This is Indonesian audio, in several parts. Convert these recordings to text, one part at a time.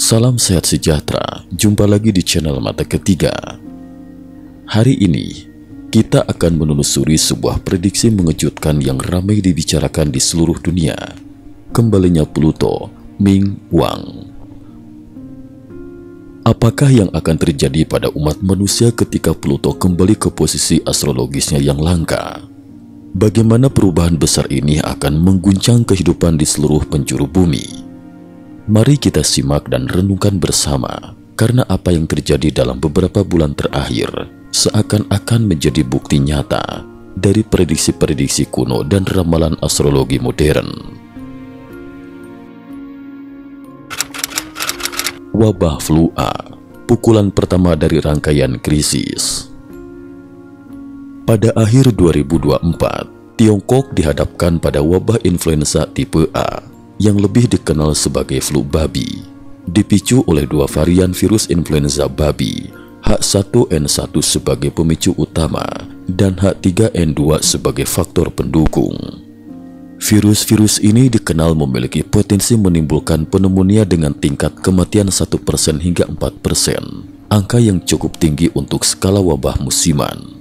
Salam sehat sejahtera, jumpa lagi di channel Mata Ketiga. Hari ini, kita akan menelusuri sebuah prediksi mengejutkan yang ramai dibicarakan di seluruh dunia. Kembalinya Pluto, Ming Wang. Apakah yang akan terjadi pada umat manusia ketika Pluto kembali ke posisi astrologisnya yang langka? Bagaimana perubahan besar ini akan mengguncang kehidupan di seluruh penjuru bumi? Mari kita simak dan renungkan bersama, karena apa yang terjadi dalam beberapa bulan terakhir seakan-akan menjadi bukti nyata dari prediksi-prediksi kuno dan ramalan astrologi modern. Wabah flu A, pukulan pertama dari rangkaian krisis. Pada akhir 2024, Tiongkok dihadapkan pada wabah influenza tipe A yang lebih dikenal sebagai flu babi, dipicu oleh dua varian virus influenza babi, H1N1 sebagai pemicu utama dan H3N2 sebagai faktor pendukung. Virus-virus ini dikenal memiliki potensi menimbulkan pneumonia dengan tingkat kematian 1% hingga 4%, angka yang cukup tinggi untuk skala wabah musiman.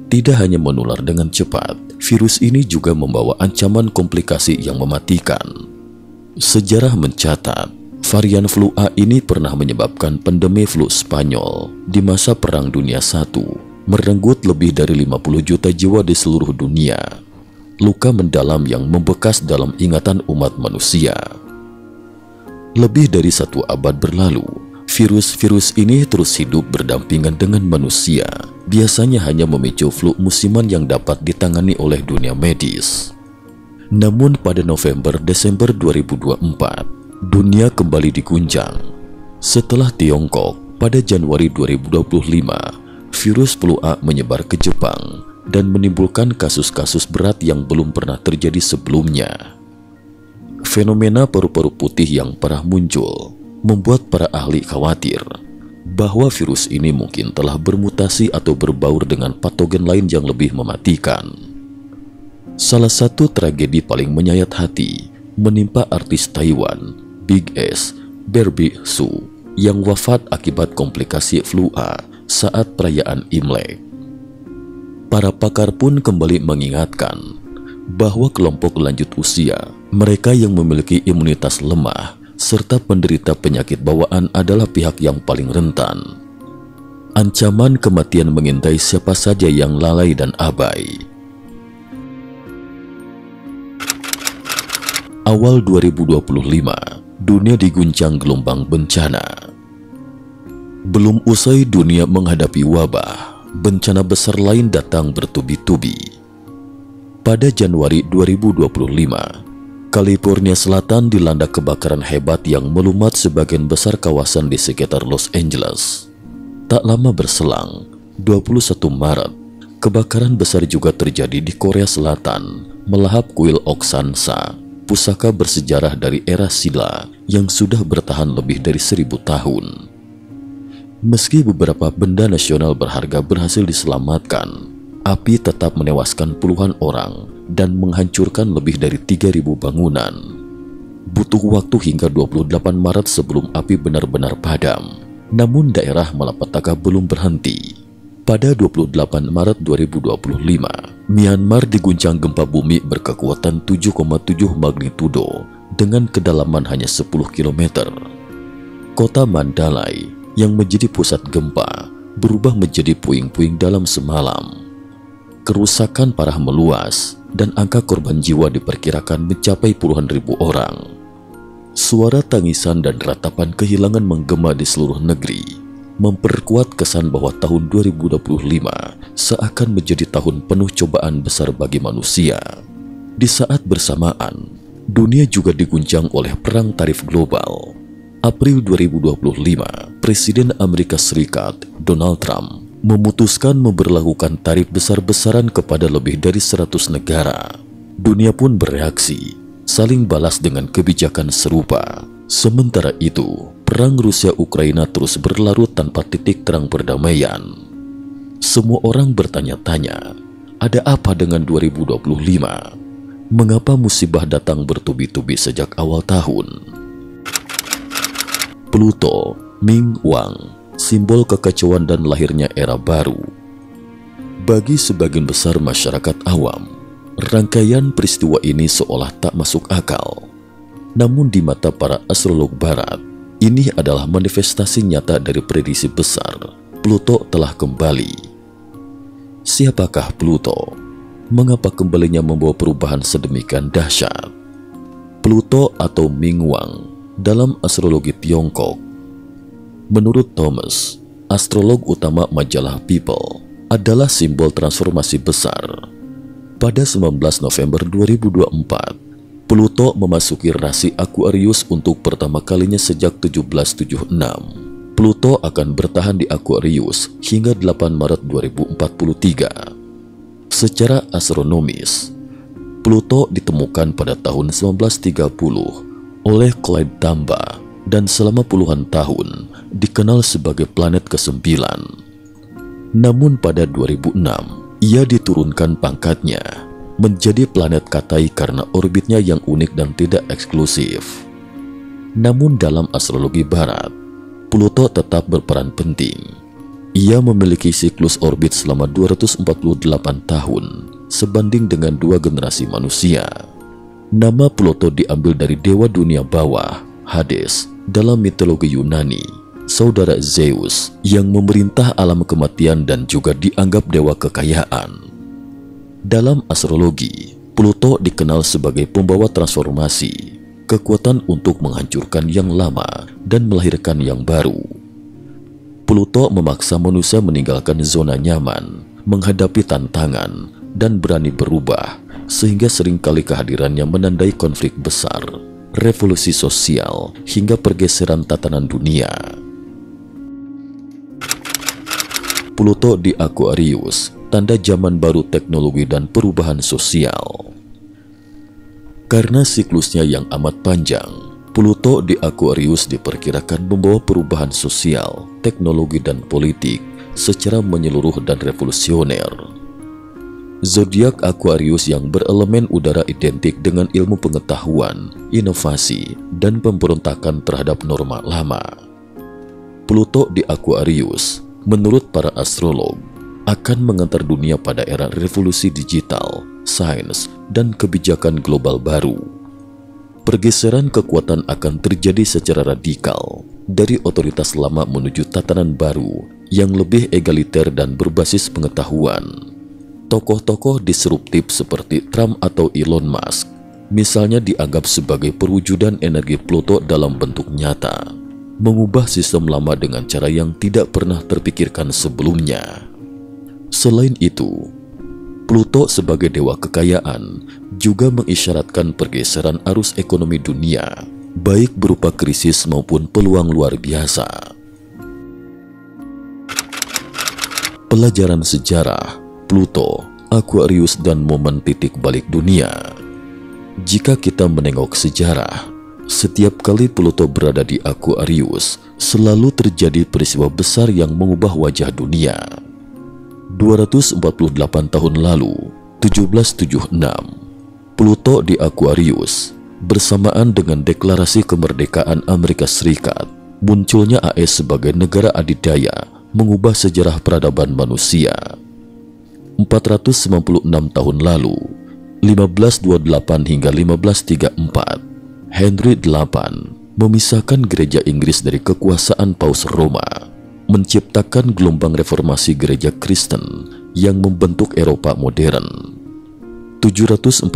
Tidak hanya menular dengan cepat, virus ini juga membawa ancaman komplikasi yang mematikan. Sejarah mencatat, varian flu A ini pernah menyebabkan pandemi flu Spanyol di masa Perang Dunia I, merenggut lebih dari 50 juta jiwa di seluruh dunia. Luka mendalam yang membekas dalam ingatan umat manusia. Lebih dari 1 abad berlalu, virus-virus ini terus hidup berdampingan dengan manusia, biasanya hanya memicu flu musiman yang dapat ditangani oleh dunia medis. Namun pada November-Desember 2024, dunia kembali diguncang. Setelah Tiongkok, pada Januari 2025, virus flu A menyebar ke Jepang dan menimbulkan kasus-kasus berat yang belum pernah terjadi sebelumnya. Fenomena paru-paru putih yang pernah muncul membuat para ahli khawatir bahwa virus ini mungkin telah bermutasi atau berbaur dengan patogen lain yang lebih mematikan. Salah satu tragedi paling menyayat hati menimpa artis Taiwan, Big S, Barbie Hsu, yang wafat akibat komplikasi flu A saat perayaan Imlek. Para pakar pun kembali mengingatkan bahwa kelompok lanjut usia, mereka yang memiliki imunitas lemah, serta penderita penyakit bawaan adalah pihak yang paling rentan. Ancaman kematian mengintai siapa saja yang lalai dan abai. Awal 2025, dunia diguncang gelombang bencana. Belum usai dunia menghadapi wabah, bencana besar lain datang bertubi-tubi. Pada Januari 2025, California Selatan dilanda kebakaran hebat yang melumat sebagian besar kawasan di sekitar Los Angeles. Tak lama berselang, 21 Maret, kebakaran besar juga terjadi di Korea Selatan, melahap kuil Oksansa, pusaka bersejarah dari era Silla yang sudah bertahan lebih dari 1000 tahun. Meski beberapa benda nasional berharga berhasil diselamatkan, api tetap menewaskan puluhan orang dan menghancurkan lebih dari 3.000 bangunan. Butuh waktu hingga 28 Maret sebelum api benar-benar padam, namun daerah malapetaka belum berhenti. Pada 28 Maret 2025, Myanmar diguncang gempa bumi berkekuatan 7,7 magnitudo dengan kedalaman hanya 10 km. Kota Mandalay yang menjadi pusat gempa berubah menjadi puing-puing dalam semalam. Kerusakan parah meluas dan angka korban jiwa diperkirakan mencapai puluhan ribu orang. Suara tangisan dan ratapan kehilangan menggema di seluruh negeri, memperkuat kesan bahwa tahun 2025 seakan menjadi tahun penuh cobaan besar bagi manusia. Di saat bersamaan, dunia juga diguncang oleh perang tarif global. April 2025, Presiden Amerika Serikat Donald Trump memutuskan memberlakukan tarif besar-besaran kepada lebih dari 100 negara. Dunia pun bereaksi, saling balas dengan kebijakan serupa. Sementara itu, perang Rusia-Ukraina terus berlarut tanpa titik terang perdamaian. Semua orang bertanya-tanya, ada apa dengan 2025? Mengapa musibah datang bertubi-tubi sejak awal tahun? Pluto, Ming Wang, simbol kekacauan dan lahirnya era baru. Bagi sebagian besar masyarakat awam, rangkaian peristiwa ini seolah tak masuk akal. Namun di mata para astrolog barat, ini adalah manifestasi nyata dari prediksi besar. Pluto telah kembali. Siapakah Pluto? Mengapa kembalinya membawa perubahan sedemikian dahsyat? Pluto atau Ming Wang dalam astrologi Tiongkok, menurut Thomas, astrolog utama majalah People, adalah simbol transformasi besar. Pada 19 November 2024, Pluto memasuki rasi Aquarius untuk pertama kalinya sejak 1776. Pluto akan bertahan di Aquarius hingga 8 Maret 2043. Secara astronomis, Pluto ditemukan pada tahun 1930 oleh Clyde Tombaugh dan selama puluhan tahun dikenal sebagai planet ke-9. Namun pada 2006, ia diturunkan pangkatnya menjadi planet Katai karena orbitnya yang unik dan tidak eksklusif. Namun dalam astrologi barat, Pluto tetap berperan penting. Ia memiliki siklus orbit selama 248 tahun, sebanding dengan 2 generasi manusia. Nama Pluto diambil dari dewa dunia bawah, Hades, dalam mitologi Yunani, saudara Zeus yang memerintah alam kematian dan juga dianggap dewa kekayaan. Dalam astrologi, Pluto dikenal sebagai pembawa transformasi, kekuatan untuk menghancurkan yang lama dan melahirkan yang baru. Pluto memaksa manusia meninggalkan zona nyaman, menghadapi tantangan, dan berani berubah, sehingga seringkali kehadirannya menandai konflik besar, revolusi sosial, hingga pergeseran tatanan dunia. Pluto di Aquarius, tanda zaman baru teknologi dan perubahan sosial. Karena siklusnya yang amat panjang, Pluto di Aquarius diperkirakan membawa perubahan sosial, teknologi, dan politik secara menyeluruh dan revolusioner. Zodiak Aquarius yang berelemen udara identik dengan ilmu pengetahuan, inovasi, dan pemberontakan terhadap norma lama. Pluto di Aquarius, menurut para astrolog, akan mengantar dunia pada era revolusi digital, sains, dan kebijakan global baru. Pergeseran kekuatan akan terjadi secara radikal dari otoritas lama menuju tatanan baru yang lebih egaliter dan berbasis pengetahuan. Tokoh-tokoh disruptif seperti Trump atau Elon Musk misalnya dianggap sebagai perwujudan energi Pluto dalam bentuk nyata, mengubah sistem lama dengan cara yang tidak pernah terpikirkan sebelumnya. Selain itu, Pluto sebagai dewa kekayaan juga mengisyaratkan pergeseran arus ekonomi dunia, baik berupa krisis maupun peluang luar biasa. Pelajaran sejarah, Pluto, Aquarius, dan momen titik balik dunia. Jika kita menengok sejarah, setiap kali Pluto berada di Aquarius, selalu terjadi peristiwa besar yang mengubah wajah dunia. 248 tahun lalu, 1776, Pluto di Aquarius, bersamaan dengan deklarasi kemerdekaan Amerika Serikat, munculnya AS sebagai negara adidaya, mengubah sejarah peradaban manusia. 496 tahun lalu, 1528 hingga 1534, Henry VIII memisahkan gereja Inggris dari kekuasaan Paus Roma, menciptakan gelombang reformasi gereja Kristen yang membentuk Eropa modern. 744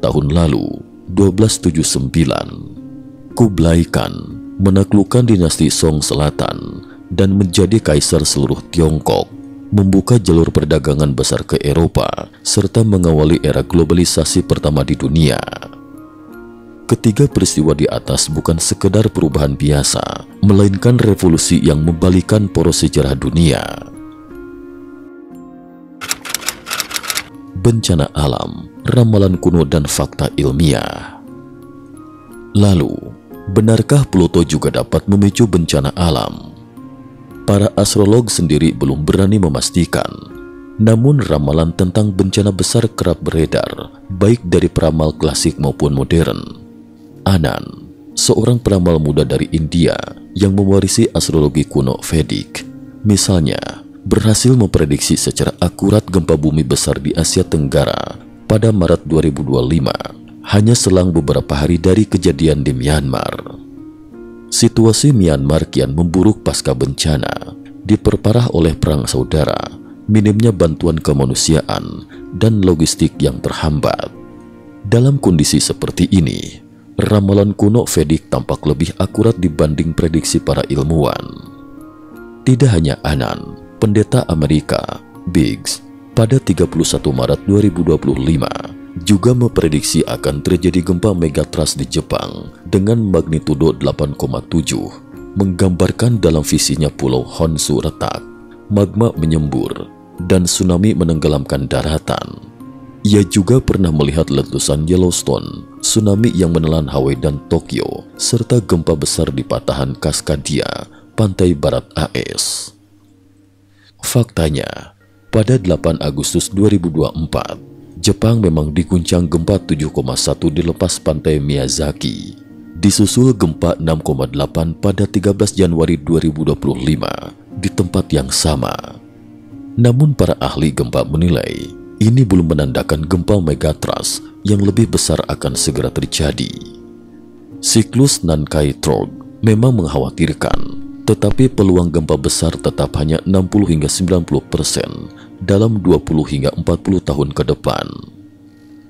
tahun lalu, 1279, Kublai Khan menaklukkan dinasti Song Selatan dan menjadi kaisar seluruh Tiongkok, membuka jalur perdagangan besar ke Eropa, serta mengawali era globalisasi pertama di dunia. Ketiga peristiwa di atas bukan sekedar perubahan biasa, melainkan revolusi yang membalikan poros sejarah dunia. Bencana alam, ramalan kuno, dan fakta ilmiah. Lalu, benarkah Pluto juga dapat memicu bencana alam? Para astrolog sendiri belum berani memastikan. Namun ramalan tentang bencana besar kerap beredar, baik dari peramal klasik maupun modern. Anan, seorang peramal muda dari India yang mewarisi astrologi kuno Vedic, misalnya, berhasil memprediksi secara akurat gempa bumi besar di Asia Tenggara pada Maret 2025, hanya selang beberapa hari dari kejadian di Myanmar. Situasi Myanmar kian memburuk pasca bencana, diperparah oleh perang saudara, minimnya bantuan kemanusiaan, dan logistik yang terhambat. Dalam kondisi seperti ini, ramalan kuno Vedic tampak lebih akurat dibanding prediksi para ilmuwan. Tidak hanya Anand, pendeta Amerika, Biggs, pada 31 Maret 2025 juga memprediksi akan terjadi gempa megatrust di Jepang dengan magnitudo 8,7, menggambarkan dalam visinya Pulau Honshu retak, magma menyembur, dan tsunami menenggelamkan daratan. Ia juga pernah melihat letusan Yellowstone, tsunami yang menelan Hawaii dan Tokyo, serta gempa besar di patahan Cascadia, pantai barat AS. Faktanya, pada 8 Agustus 2024, Jepang memang diguncang gempa 7,1 di lepas pantai Miyazaki, disusul gempa 6,8 pada 13 Januari 2025 di tempat yang sama. Namun para ahli gempa menilai, ini belum menandakan gempa megatrust yang lebih besar akan segera terjadi. Siklus Nankai Trog memang mengkhawatirkan, tetapi peluang gempa besar tetap hanya 60 hingga 90% dalam 20 hingga 40 tahun ke depan.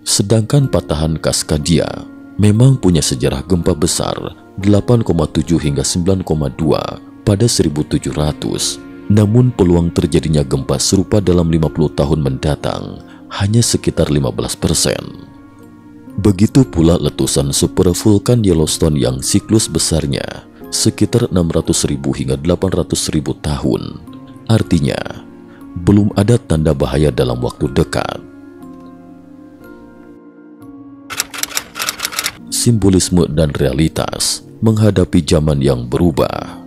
Sedangkan patahan Cascadia memang punya sejarah gempa besar 8,7 hingga 9,2 pada 1700, namun peluang terjadinya gempa serupa dalam 50 tahun mendatang hanya sekitar 15%. Begitu pula letusan supervulkan Yellowstone yang siklus besarnya sekitar 600.000 hingga 800.000 tahun. Artinya, belum ada tanda bahaya dalam waktu dekat. Simbolisme dan realitas menghadapi zaman yang berubah.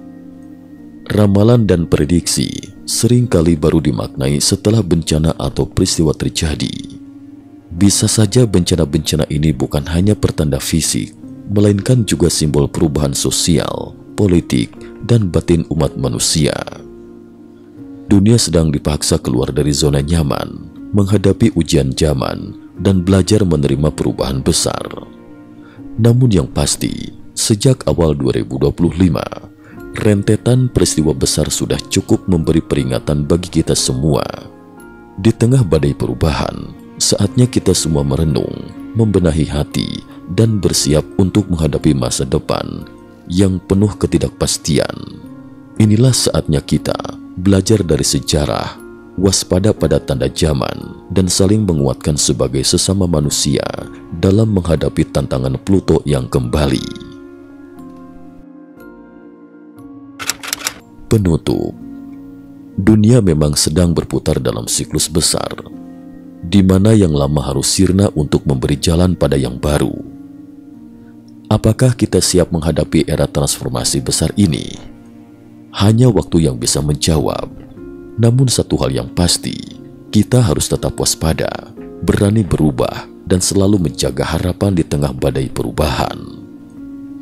Ramalan dan prediksi seringkali baru dimaknai setelah bencana atau peristiwa terjadi. Bisa saja bencana-bencana ini bukan hanya pertanda fisik, melainkan juga simbol perubahan sosial, politik, dan batin umat manusia. Dunia sedang dipaksa keluar dari zona nyaman, menghadapi ujian zaman, dan belajar menerima perubahan besar. Namun yang pasti, sejak awal 2025, rentetan peristiwa besar sudah cukup memberi peringatan bagi kita semua. Di tengah badai perubahan, saatnya kita semua merenung, membenahi hati, dan bersiap untuk menghadapi masa depan yang penuh ketidakpastian. Inilah saatnya kita belajar dari sejarah, waspada pada tanda zaman, dan saling menguatkan sebagai sesama manusia dalam menghadapi tantangan Pluto yang kembali. Penutup. Dunia memang sedang berputar dalam siklus besar, di mana yang lama harus sirna untuk memberi jalan pada yang baru. Apakah kita siap menghadapi era transformasi besar ini? Hanya waktu yang bisa menjawab. Namun satu hal yang pasti, kita harus tetap waspada, berani berubah, dan selalu menjaga harapan di tengah badai perubahan.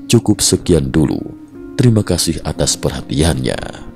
Cukup sekian dulu. Terima kasih atas perhatiannya.